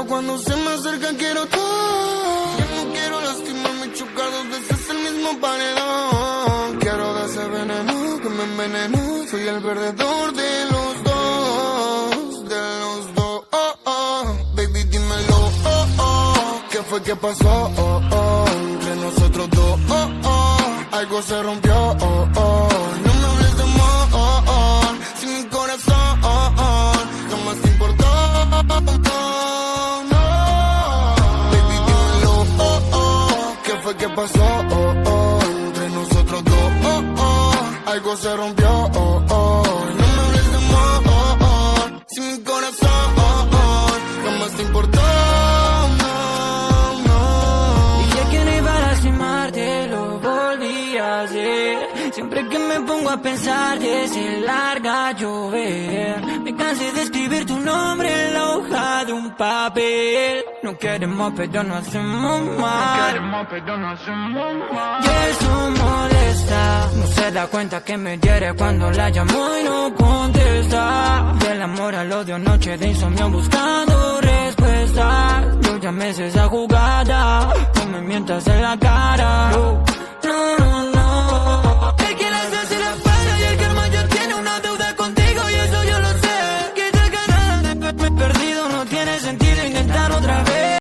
pero cuando se me acerca quiero todo. Ya no quiero lastimarme, chocar dos veces el mismo paredón. Quiero de ese veneno que me envenenó. Soy el perdedor de los dos, de los dos. Oh, oh. Baby, dímelo, oh, oh. ¿Qué fue que pasó? Oh, oh. Entre nosotros dos, oh, oh. Algo se rompió, oh, oh. No me hables de amor, si mi corazón jamás te importó, no. Baby, dímelo, oh, oh. ¿Qué fue que pasó? Oh, oh. Entre nosotros dos, oh, oh. Algo se rompió, oh, oh. No me hables de amor, si mi corazón jamás te importó, no, no. Dije que no iba a lastimarte, lo volví a hacer. Siempre que me pongo a pensar que se larga a llover, me cansé de escribir tu nombre en la hoja de un papel. No queremos pero no hacemos mal. Y eso molesta. No se da cuenta que me hiere cuando la llamo y no contesta. Del amor al odio, noche de insomnio buscando respuestas. Yo ya me sé esa jugada, no me mientas en la cara. No, no, no, no. El que las hace las paga y el karma ya tiene una deuda contigo y eso yo lo sé. Que te ganas de verme perdido, no tiene sentido intentar otra vez.